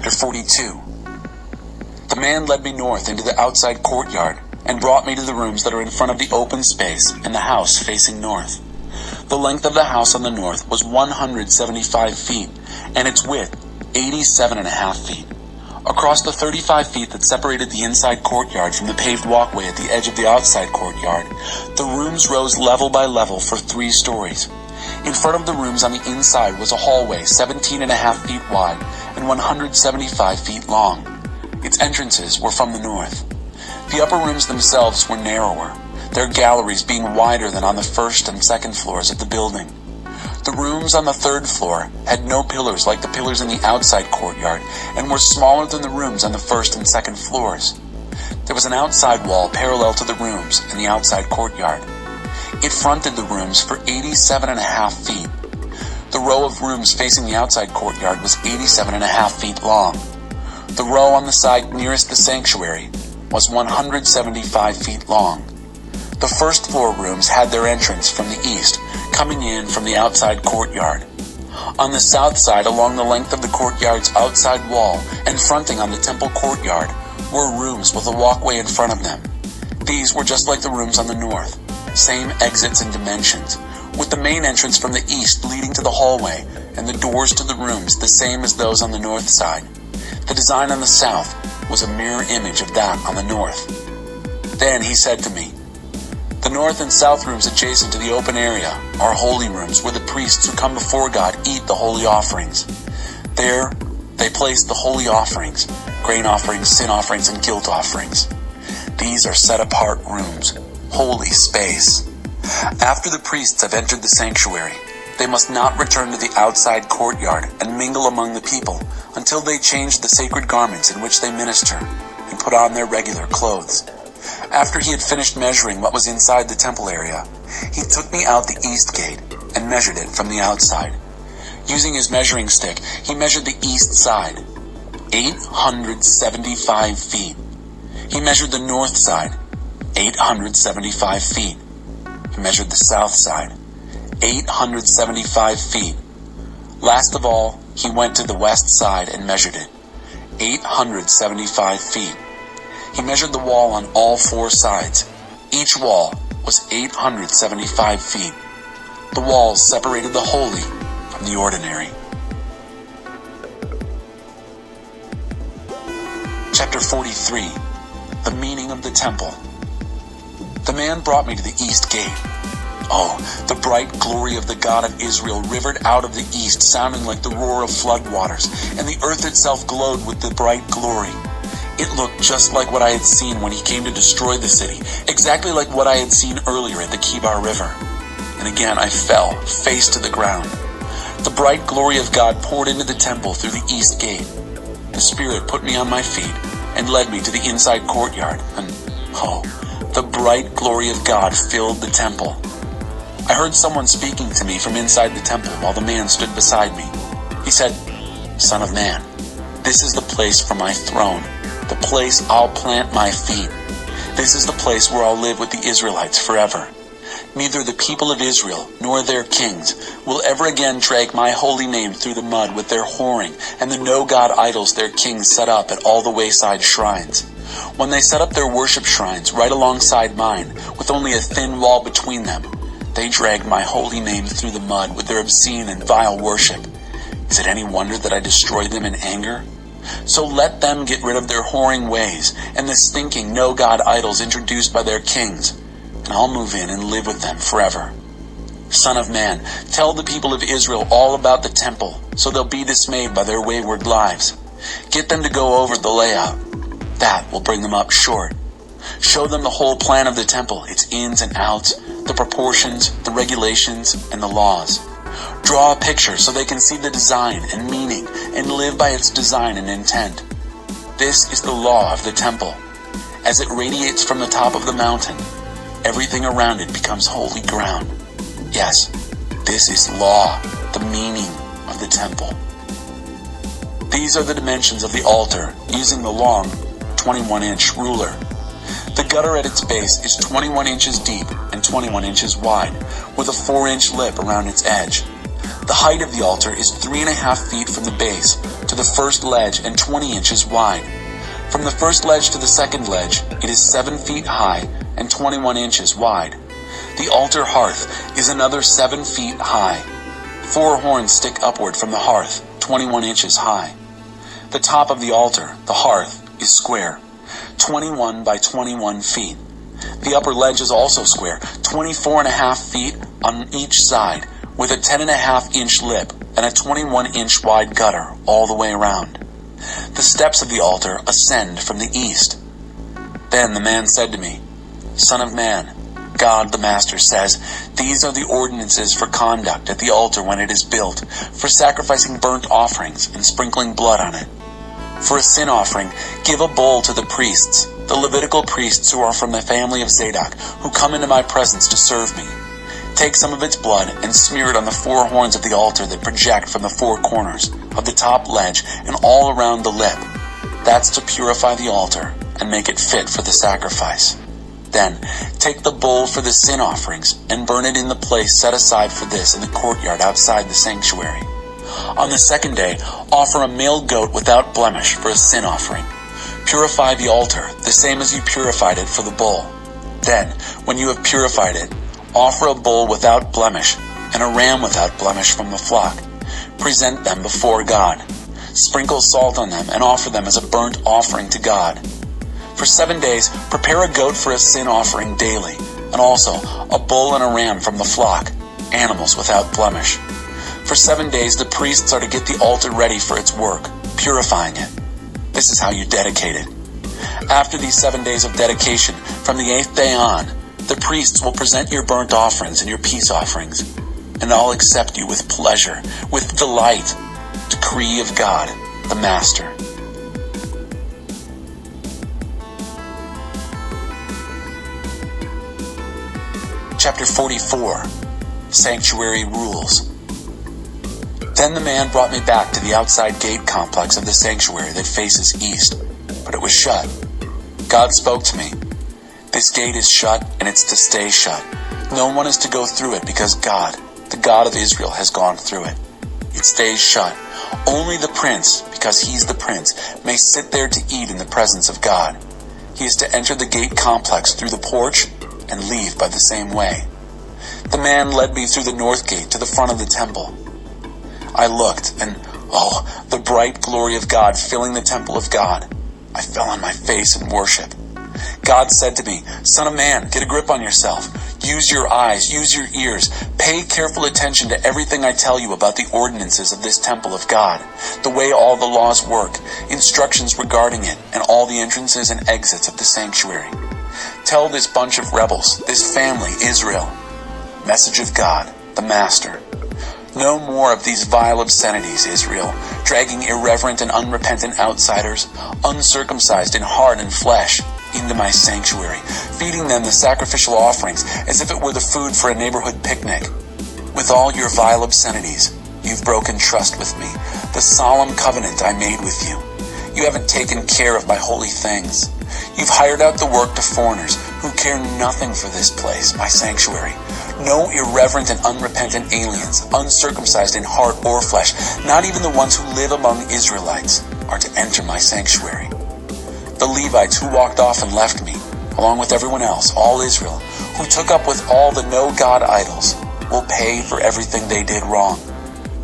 Chapter 42. The man led me north into the outside courtyard and brought me to the rooms that are in front of the open space in the house facing north. The length of the house on the north was 175 feet, and its width 87.5 feet. Across the 35 feet that separated the inside courtyard from the paved walkway at the edge of the outside courtyard, the rooms rose level by level for 3 stories. In front of the rooms on the inside was a hallway 17.5 feet wide and 175 feet long. Its entrances were from the north. The upper rooms themselves were narrower, their galleries being wider than on the first and second floors of the building. The rooms on the 3rd floor had no pillars like the pillars in the outside courtyard and were smaller than the rooms on the 1st and 2nd floors. There was an outside wall parallel to the rooms in the outside courtyard. It fronted the rooms for 87.5 feet. The row of rooms facing the outside courtyard was 87.5 feet long. The row on the side nearest the sanctuary was 175 feet long. The 1st floor rooms had their entrance from the east, coming in from the outside courtyard. On the south side, along the length of the courtyard's outside wall and fronting on the temple courtyard, were rooms with a walkway in front of them. These were just like the rooms on the north, same exits and dimensions, with the main entrance from the east leading to the hallway and the doors to the rooms the same as those on the north side. The design on the south was a mirror image of that on the north. Then he said to me, "The north and south rooms adjacent to the open area are holy rooms where the priests who come before God eat the holy offerings. There they place the holy offerings, grain offerings, sin offerings, and guilt offerings. These are set apart rooms, holy space. After the priests have entered the sanctuary, they must not return to the outside courtyard and mingle among the people until they change the sacred garments in which they minister and put on their regular clothes." After he had finished measuring what was inside the temple area, he took me out the east gate and measured it from the outside. Using his measuring stick, he measured the east side, 875 feet. He measured the north side, 875 feet. He measured the south side, 875 feet. Last of all, he went to the west side and measured it, 875 feet. He measured the wall on all 4 sides. Each wall was 875 feet. The walls separated the holy from the ordinary. Chapter 43. The meaning of the temple. The man brought me to the east gate. Oh, the bright glory of the God of Israel rivered out of the east, sounding like the roar of floodwaters, and the earth itself glowed with the bright glory. It looked just like what I had seen when he came to destroy the city, exactly like what I had seen earlier at the Kibar River. And again I fell, face to the ground. The bright glory of God poured into the temple through the east gate. The Spirit put me on my feet and led me to the inside courtyard, and oh, the bright glory of God filled the temple. I heard someone speaking to me from inside the temple while the man stood beside me. He said, "Son of man, this is the place for my throne, the place I'll plant my feet. This is the place where I'll live with the Israelites forever. Neither the people of Israel nor their kings will ever again drag my holy name through the mud with their whoring and the no-God idols their kings set up at all the wayside shrines. When they set up their worship shrines right alongside mine, with only a thin wall between them, they dragged my holy name through the mud with their obscene and vile worship. Is it any wonder that I destroyed them in anger? So let them get rid of their whoring ways and the stinking no-God idols introduced by their kings, and I'll move in and live with them forever. Son of man, tell the people of Israel all about the temple, so they'll be dismayed by their wayward lives. Get them to go over the layout. That will bring them up short. Show them the whole plan of the temple, its ins and outs, the proportions, the regulations, and the laws. Draw a picture so they can see the design and meaning and live by its design and intent. This is the law of the temple. As it radiates from the top of the mountain, everything around it becomes holy ground. Yes, this is law, the meaning of the temple. These are the dimensions of the altar using the long 21-inch ruler. The gutter at its base is 21 inches deep and 21 inches wide, with a 4-inch lip around its edge. The height of the altar is 3.5 feet from the base to the first ledge and 20 inches wide. From the first ledge to the second ledge, it is 7 feet high and 21 inches wide. The altar hearth is another 7 feet high. 4 horns stick upward from the hearth, 21 inches high. The top of the altar, the hearth, is square, 21 by 21 feet. The upper ledge is also square, 24.5 feet on each side, with a 10.5-inch lip and a 21-inch wide gutter all the way around. The steps of the altar ascend from the east. Then the man said to me, "Son of man, God the Master says, these are the ordinances for conduct at the altar when it is built, for sacrificing burnt offerings and sprinkling blood on it. For a sin offering, give a bull to the priests, the Levitical priests who are from the family of Zadok, who come into my presence to serve me. Take some of its blood and smear it on the 4 horns of the altar that project from the 4 corners of the top ledge and all around the lip. That's to purify the altar and make it fit for the sacrifice. Then take the bull for the sin offerings and burn it in the place set aside for this in the courtyard outside the sanctuary. On the second day, offer a male goat without blemish for a sin offering. Purify the altar, the same as you purified it for the bull. Then, when you have purified it, offer a bull without blemish and a ram without blemish from the flock. Present them before God. Sprinkle salt on them and offer them as a burnt offering to God. For 7 days, prepare a goat for a sin offering daily, and also a bull and a ram from the flock, animals without blemish. For 7 days, the priests are to get the altar ready for its work, purifying it. This is how you dedicate it. After these 7 days of dedication, from the 8th day on, the priests will present your burnt offerings and your peace offerings, and I'll accept you with pleasure, with delight. Decree of God, the Master. Chapter 44, Sanctuary Rules. Then the man brought me back to the outside gate complex of the sanctuary that faces east, but it was shut. God spoke to me. This gate is shut, and it's to stay shut. No one is to go through it because God, the God of Israel, has gone through it. It stays shut. Only the prince, because he's the prince, may sit there to eat in the presence of God. He is to enter the gate complex through the porch and leave by the same way. The man led me through the north gate to the front of the temple. I looked, and the bright glory of God filling the temple of God. I fell on my face in worship. God said to me, "Son of man, get a grip on yourself. Use your eyes, use your ears. Pay careful attention to everything I tell you about the ordinances of this temple of God, the way all the laws work, instructions regarding it, and all the entrances and exits of the sanctuary. Tell this bunch of rebels, this family, Israel, message of God, the Master. No more of these vile obscenities, Israel, dragging irreverent and unrepentant outsiders, uncircumcised in heart and flesh, into my sanctuary, feeding them the sacrificial offerings as if it were the food for a neighborhood picnic. With all your vile obscenities, you've broken trust with me, the solemn covenant I made with you. You haven't taken care of my holy things. You've hired out the work to foreigners who care nothing for this place, my sanctuary. No irreverent and unrepentant aliens, uncircumcised in heart or flesh, not even the ones who live among Israelites, are to enter my sanctuary. The Levites who walked off and left me, along with everyone else, all Israel, who took up with all the no-God idols, will pay for everything they did wrong.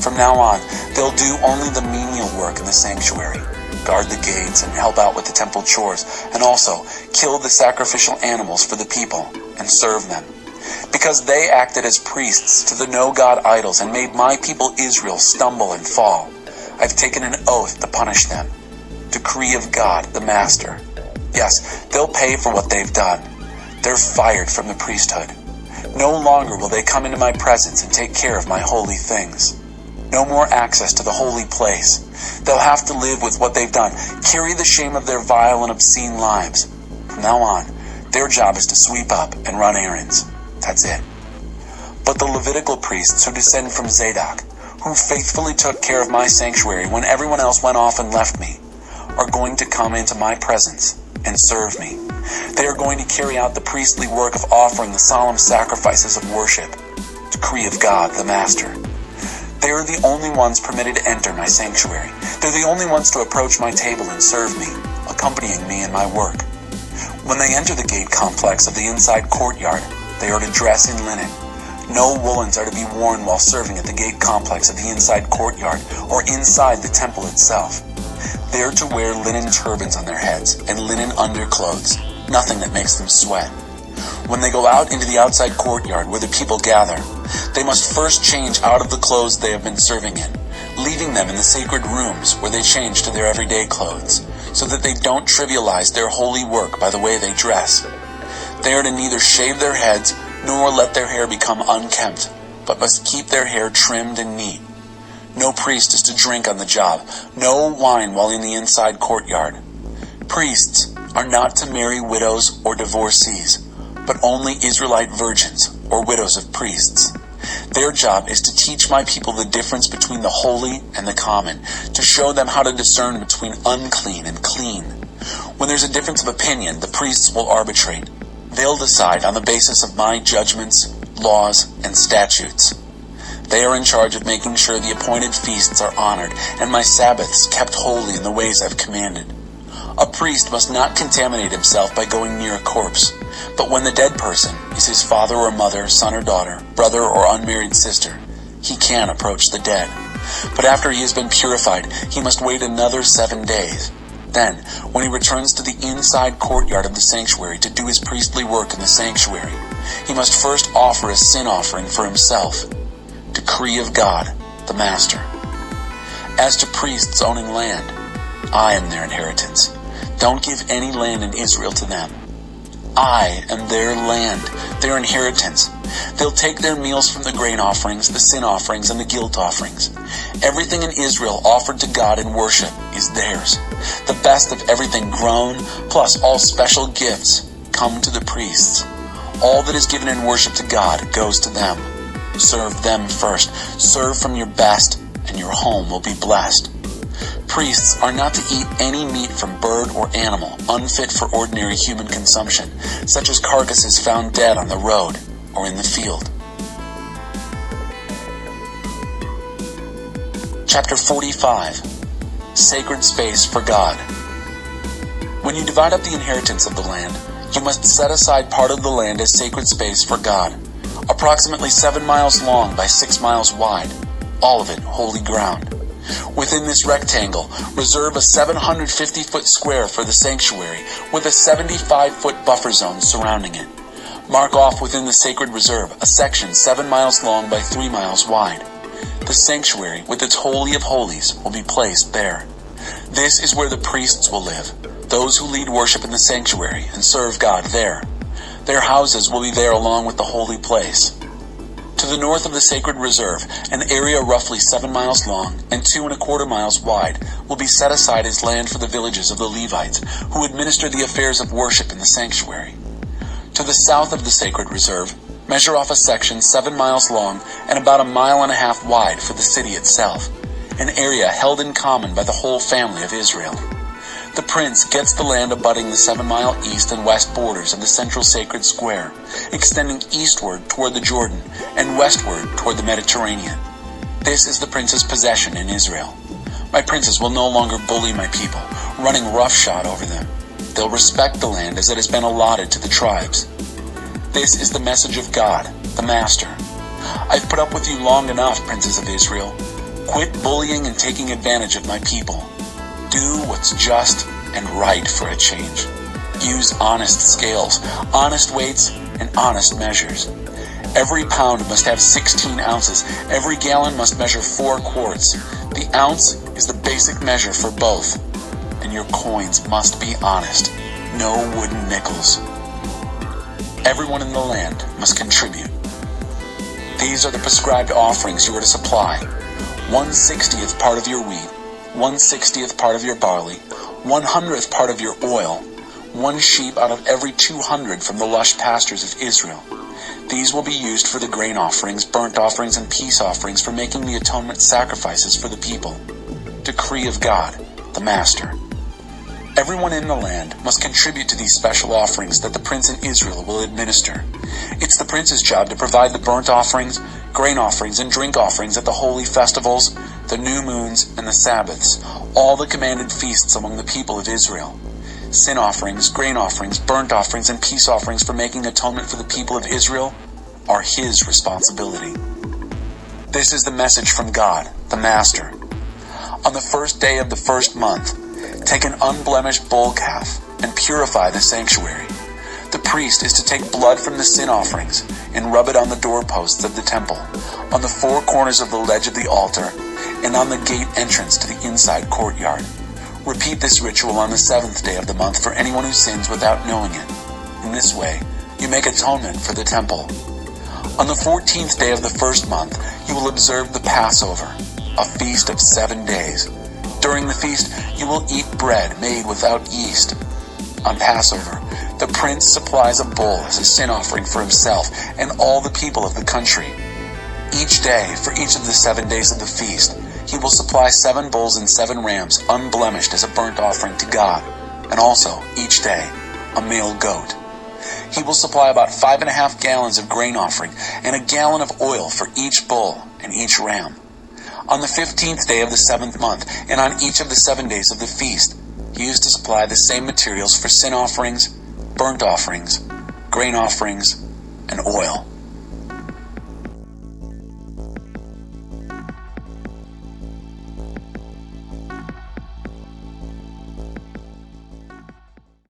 From now on, they'll do only the menial work in the sanctuary, guard the gates and help out with the temple chores, and also kill the sacrificial animals for the people and serve them. Because they acted as priests to the no-God idols and made my people Israel stumble and fall, I've taken an oath to punish them. Decree of God, the Master. Yes, they'll pay for what they've done. They're fired from the priesthood. No longer will they come into my presence and take care of my holy things. No more access to the holy place. They'll have to live with what they've done, carry the shame of their vile and obscene lives. From now on, their job is to sweep up and run errands. That's it. But the Levitical priests who descend from Zadok, who faithfully took care of my sanctuary when everyone else went off and left me, are going to come into my presence and serve me. They are going to carry out the priestly work of offering the solemn sacrifices of worship. Decree of God, the Master. They are the only ones permitted to enter my sanctuary. They're the only ones to approach my table and serve me, accompanying me in my work. When they enter the gate complex of the inside courtyard, they are to dress in linen. No woolens are to be worn while serving at the gate complex of the inside courtyard or inside the temple itself. They are to wear linen turbans on their heads and linen underclothes, nothing that makes them sweat. When they go out into the outside courtyard where the people gather, they must first change out of the clothes they have been serving in, leaving them in the sacred rooms where they change to their everyday clothes, so that they don't trivialize their holy work by the way they dress. They are to neither shave their heads nor let their hair become unkempt, but must keep their hair trimmed and neat. No priest is to drink on the job, no wine while in the inside courtyard. Priests are not to marry widows or divorcees, but only Israelite virgins or widows of priests. Their job is to teach my people the difference between the holy and the common, to show them how to discern between unclean and clean. When there's a difference of opinion, the priests will arbitrate. They'll decide on the basis of my judgments, laws, and statutes. They are in charge of making sure the appointed feasts are honored and my Sabbaths kept holy in the ways I've commanded. A priest must not contaminate himself by going near a corpse, but when the dead person is his father or mother, son or daughter, brother or unmarried sister, he can approach the dead. But after he has been purified, he must wait another 7 days. Then, when he returns to the inside courtyard of the sanctuary to do his priestly work in the sanctuary, he must first offer a sin offering for himself. Decree of God, the Master. As to priests owning land, I am their inheritance. Don't give any land in Israel to them. I am their land, their inheritance. They'll take their meals from the grain offerings, the sin offerings, and the guilt offerings. Everything in Israel offered to God in worship is theirs. The best of everything grown, plus all special gifts, come to the priests. All that is given in worship to God goes to them. Serve them first. Serve from your best, and your home will be blessed. Priests are not to eat any meat from bird or animal unfit for ordinary human consumption, such as carcasses found dead on the road or in the field. Chapter 45. Sacred Space for God. When you divide up the inheritance of the land, you must set aside part of the land as sacred space for God, approximately 7 miles long by 6 miles wide, all of it holy ground. Within this rectangle, reserve a 750-foot square for the sanctuary with a 75-foot buffer zone surrounding it. Mark off within the sacred reserve a section 7 miles long by 3 miles wide. The sanctuary, with its Holy of Holies, will be placed there. This is where the priests will live, those who lead worship in the sanctuary and serve God there. Their houses will be there along with the holy place. To the north of the sacred reserve, an area roughly 7 miles long and 2¼ miles wide will be set aside as land for the villages of the Levites, who administer the affairs of worship in the sanctuary. To the south of the sacred reserve, measure off a section 7 miles long and about 1.5 miles wide for the city itself, an area held in common by the whole family of Israel. The prince gets the land abutting the 7-mile east and west borders of the central sacred square, extending eastward toward the Jordan and westward toward the Mediterranean. This is the prince's possession in Israel. My princes will no longer bully my people, running roughshod over them. They'll respect the land as it has been allotted to the tribes. This is the message of God, the Master. I've put up with you long enough, princes of Israel. Quit bullying and taking advantage of my people. Do what's just and right for a change. Use honest scales, honest weights, and honest measures. Every pound must have 16 ounces. Every gallon must measure 4 quarts. The ounce is the basic measure for both. And your coins must be honest. No wooden nickels. Everyone in the land must contribute. These are the prescribed offerings you are to supply. 1/60th part of your wheat, 1/60th part of your barley, 100th part of your oil, 1 sheep out of every 200 from the lush pastures of Israel. These will be used for the grain offerings, burnt offerings, and peace offerings for making the atonement sacrifices for the people. Decree of God, the Master. Everyone in the land must contribute to these special offerings that the prince in Israel will administer. It's the prince's job to provide the burnt offerings, grain offerings and drink offerings at the holy festivals, the new moons, and the Sabbaths, all the commanded feasts among the people of Israel. Sin offerings, grain offerings, burnt offerings, and peace offerings for making atonement for the people of Israel are his responsibility. This is the message from God, the Master. On the first day of the first month, take an unblemished bull calf and purify the sanctuary. The priest is to take blood from the sin offerings and rub it on the doorposts of the temple, on the four corners of the ledge of the altar, and on the gate entrance to the inside courtyard. Repeat this ritual on the seventh day of the month for anyone who sins without knowing it. In this way, you make atonement for the temple. On the 14th day of the first month, you will observe the Passover, a feast of 7 days. During the feast, you will eat bread made without yeast. On Passover, the prince supplies a bull as a sin offering for himself and all the people of the country. Each day, for each of the 7 days of the feast, he will supply 7 bulls and 7 rams unblemished as a burnt offering to God, and also, each day, a male goat. He will supply about 5.5 gallons of grain offering and a gallon of oil for each bull and each ram. On the 15th day of the 7th month, and on each of the 7 days of the feast, he is to supply the same materials for sin offerings, burnt offerings, grain offerings, and oil.